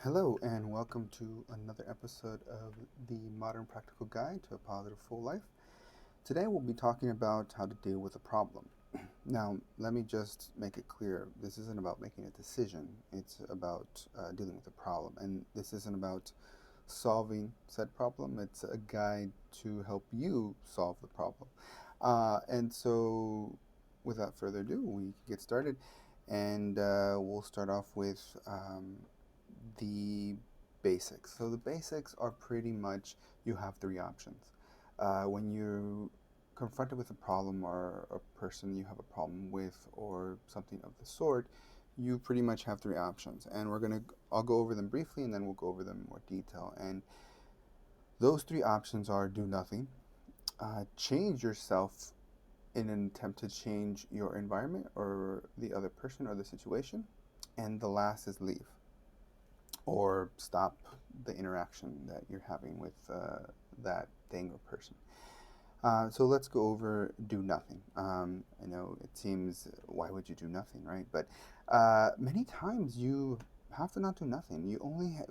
Hello, and welcome to another episode of the Modern Practical Guide to a Positive Full Life. Today, we'll be talking about how to deal with a problem. Now, let me just make it clear this isn't about making a decision, it's about dealing with a problem. And this isn't about solving said problem, it's a guide to help you solve the problem. And so, without further ado, we can get started. And we'll start off with the basics. So the basics are pretty much you have three options. When you're confronted with a problem or a person you have a problem with or something of the sort, you pretty much have three options. And I'll go over them briefly and then we'll go over them in more detail. And those three options are do nothing, change yourself in an attempt to change your environment or the other person or the situation, and the last is leave or stop the interaction that you're having with that thing or person. So let's go over do nothing. I know it seems, why would you do nothing, right? But many times you have to not do nothing.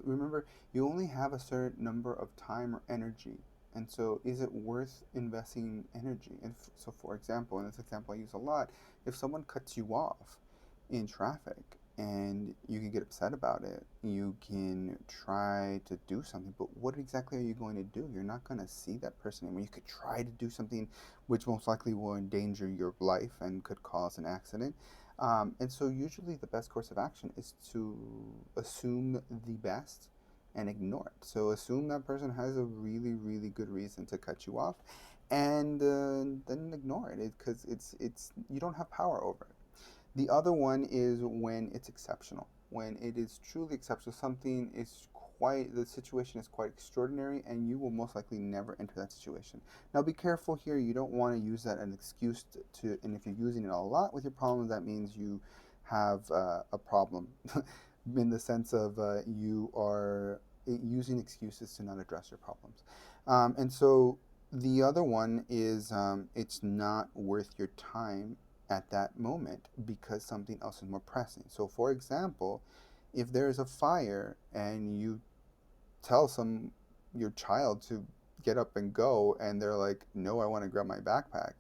Remember, you only have a certain number of time or energy. And so, is it worth investing energy? So, for example, in this example I use a lot, if someone cuts you off in traffic and you can get upset about it, you can try to do something, but what exactly are you going to do? You're not going to see that person anymore. You could try to do something which most likely will endanger your life and could cause an accident. And so, usually, the best course of action is to assume the best and ignore it. So, assume that person has a really, really good reason to cut you off, and then ignore it because it's you don't have power over it. The other one is when it's exceptional. When it is truly exceptional, the situation is quite extraordinary, and you will most likely never enter that situation. Now, be careful here. You don't want to use that as an excuse and if you're using it a lot with your problems, that means you have a problem in the sense of you are using excuses to not address your problems. And so the other one is it's not worth your time at that moment because something else is more pressing. So, for example, if there is a fire and you tell your child to get up and go, and they're like, "No, I want to grab my backpack."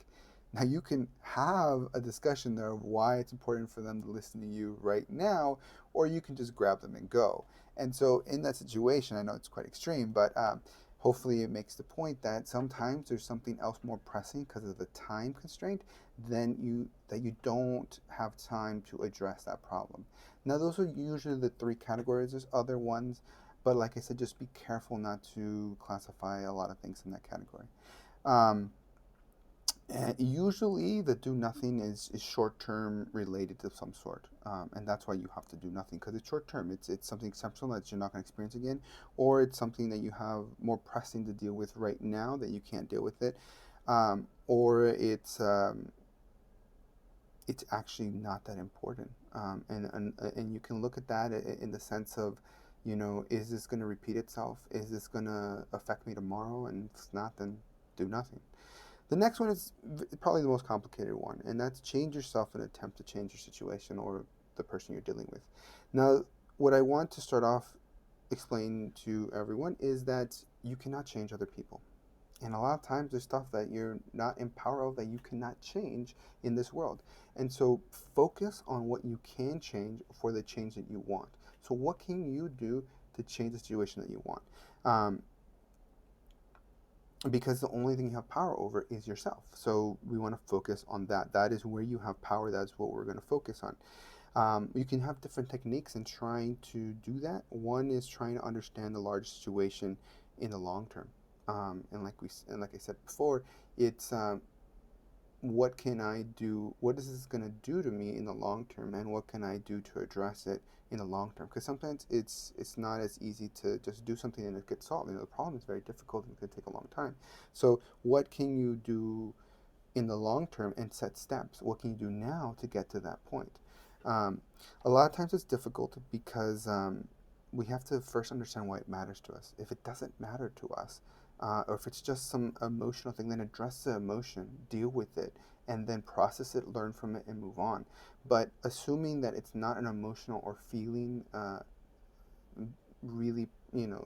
Now you can have a discussion there of why it's important for them to listen to you right now, or you can just grab them and go. And so in that situation, I know it's quite extreme, but hopefully it makes the point that sometimes there's something else more pressing because of the time constraint that you don't have time to address that problem. Now those are usually the three categories. There's other ones, but like I said, just be careful not to classify a lot of things in that category. Um, and usually, the do nothing is short term related to some sort, and that's why you have to do nothing because it's short term. It's something exceptional that you're not going to experience again, or it's something that you have more pressing to deal with right now that you can't deal with it, or it's actually not that important. And you can look at that in the sense of, is this going to repeat itself? Is this going to affect me tomorrow? And if it's not, then do nothing. The next one is probably the most complicated one, and that's change yourself and attempt to change your situation or the person you're dealing with. Now, what I want to start off explaining to everyone is that you cannot change other people. And a lot of times there's stuff that you're not in power of that you cannot change in this world. And so focus on what you can change for the change that you want. So what can you do to change the situation that you want? Um, because the only thing you have power over is yourself. So we want to focus on that. That is where you have power. That's what we're going to focus on. You can have different techniques in trying to do that. One is trying to understand the large situation in the long term. And like I said before, it's what can I do? What is this going to do to me in the long term, and what can I do to address it in the long term? Because sometimes it's not as easy to just do something and it gets solved. The problem is very difficult and it can take a long time. So, what can you do in the long term and set steps? What can you do now to get to that point? Um, a lot of times it's difficult because we have to first understand why it matters to us. If it doesn't matter to us, or if it's just some emotional thing, then address the emotion, deal with it, and then process it, learn from it, and move on. But assuming that it's not an emotional or feeling really,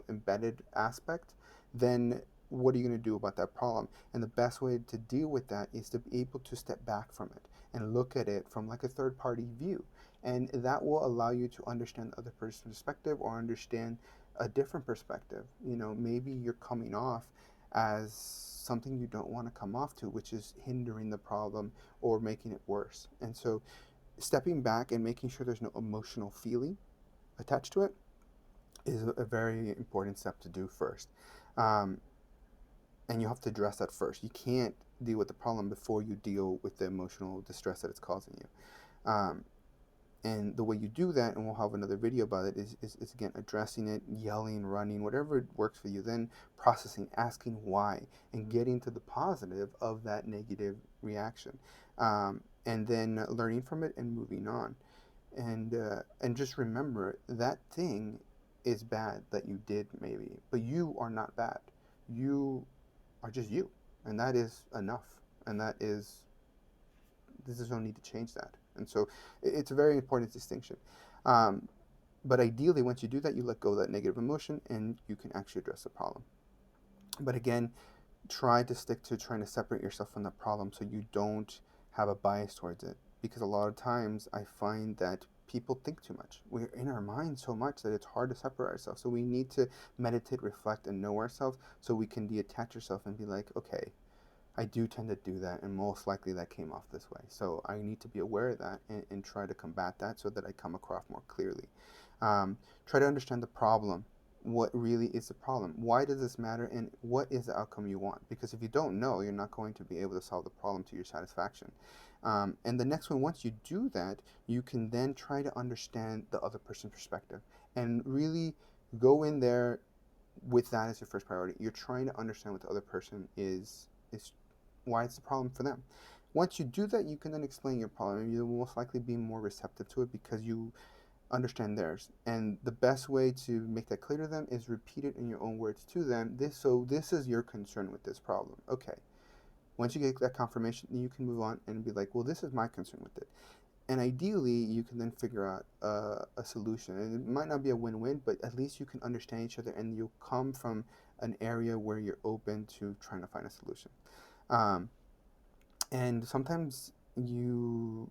embedded aspect, then what are you going to do about that problem? And the best way to deal with that is to be able to step back from it and look at it from like a third party view. And that will allow you to understand the other person's perspective or understand a different perspective. Maybe you're coming off as something you don't want to come off to, which is hindering the problem or making it worse. And so stepping back and making sure there's no emotional feeling attached to it is a very important step to do first. Um, and you have to address that first. You can't deal with the problem before you deal with the emotional distress that it's causing you. And the way you do that, and we'll have another video about it, is again addressing it, yelling, running, whatever works for you, then processing, asking why, and getting to the positive of that negative reaction. And then learning from it and moving on. And just remember that thing is bad that you did maybe, but you are not bad. You are just you, and that is enough. And that is there's no need to change that. And so it's a very important distinction. Um, but ideally, once you do that, you let go of that negative emotion and you can actually address the problem. But again, try to stick to trying to separate yourself from the problem so you don't have a bias towards it. Because a lot of times I find that people think too much. We're in our mind so much that it's hard to separate ourselves. So we need to meditate, reflect, and know ourselves so we can detach ourselves and be like, okay, I do tend to do that, and most likely that came off this way. So I need to be aware of that and try to combat that so that I come across more clearly. Try to understand the problem. What really is the problem? Why does this matter? And what is the outcome you want? Because if you don't know, you're not going to be able to solve the problem to your satisfaction. And the next one, once you do that, you can then try to understand the other person's perspective and really go in there with that as your first priority. You're trying to understand what the other person is why it's a problem for them. Once you do that, you can then explain your problem, and you'll most likely be more receptive to it because you understand theirs. And the best way to make that clear to them is repeat it in your own words to them. This is your concern with this problem. Okay. Once you get that confirmation, you can move on and be like, well, this is my concern with it. And ideally, you can then figure out a solution. And it might not be a win-win, but at least you can understand each other, and you'll come from an area where you're open to trying to find a solution. Um, and sometimes you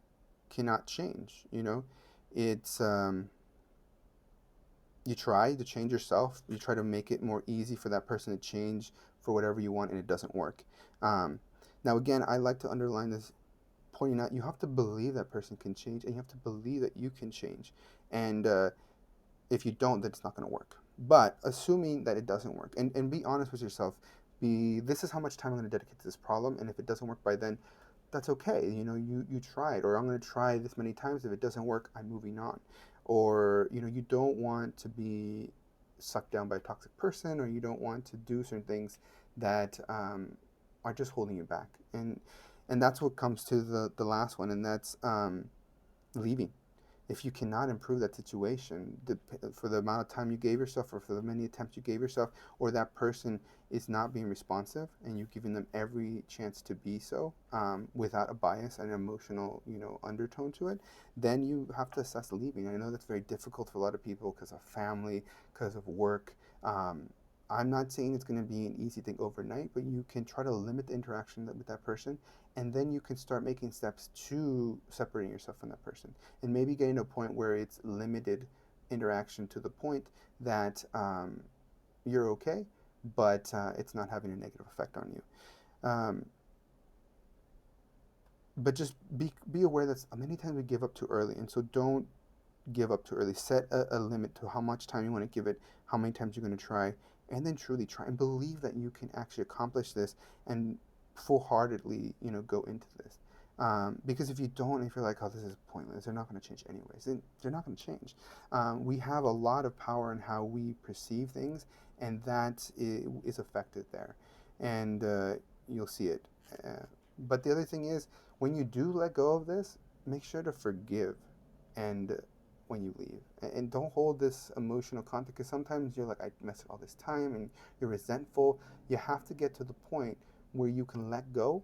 cannot change. It's you try to change yourself. You try to make it more easy for that person to change for whatever you want, and it doesn't work. Um, Now, again, I like to underline this, pointing out you have to believe that person can change, and you have to believe that you can change. And if you don't, then it's not going to work. But assuming that it doesn't work, and be honest with yourself, this is how much time I'm going to dedicate to this problem, and if it doesn't work by then, that's okay. You tried, or I'm going to try this many times. If it doesn't work, I'm moving on. Or you don't want to be sucked down by a toxic person, or you don't want to do certain things that are just holding you back. And that's what comes to the last one, and that's leaving. If you cannot improve that situation for the amount of time you gave yourself, or for the many attempts you gave yourself, or that person is not being responsive and you've given them every chance to be so, without a bias and emotional undertone to it, then you have to assess leaving. I know that's very difficult for a lot of people because of family, because of work. I'm not saying it's going to be an easy thing overnight, but you can try to limit the interaction with that person, and then you can start making steps to separating yourself from that person, and maybe getting to a point where it's limited interaction to the point that you're okay, but it's not having a negative effect on you. But just be aware that many times we give up too early, and so don't give up too early. Set a limit to how much time you want to give it, how many times you're going to try, and then truly try and believe that you can actually accomplish this and full-heartedly, go into this. Because if you don't, if you're like, oh, this is pointless, they're not going to change anyways, then they're not going to change. We have a lot of power in how we perceive things, and that is affected there. And you'll see it. But the other thing is, when you do let go of this, make sure to forgive and when you leave, and don't hold this emotional content, because sometimes you're like, I messed all this time, and you're resentful. You have to get to the point where you can let go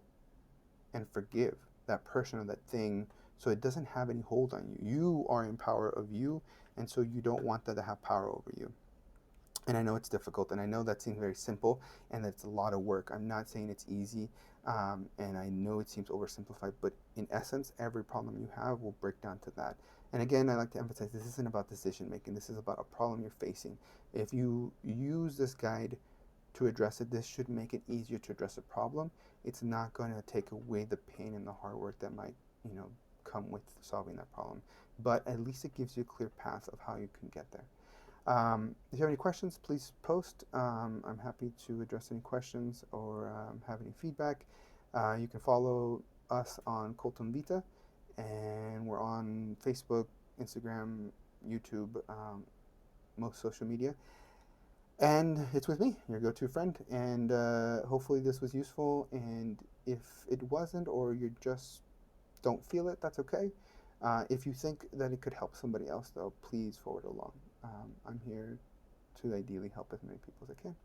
and forgive that person or that thing, so it doesn't have any hold on you. You are in power of you, And so you don't want that to have power over you. And I know it's difficult, and I know that seems very simple, and that it's a lot of work. I'm not saying it's easy, and I know it seems oversimplified, but in essence, every problem you have will break down to that. And again, I like to emphasize this isn't about decision making, this is about a problem you're facing. If you use this guide to address it, this should make it easier to address a problem. It's not going to take away the pain and the hard work that might, you know, come with solving that problem. But at least it gives you a clear path of how you can get there. If you have any questions, please post. I'm happy to address any questions or have any feedback. You can follow us on Colton Vita, and we're on Facebook, Instagram, YouTube, most social media. And it's with me, your go to friend. And hopefully, this was useful. And if it wasn't, or you just don't feel it, that's okay. If you think that it could help somebody else, though, please forward it along. I'm here to ideally help as many people as I can.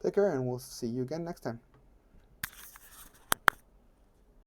Take care, and we'll see you again next time.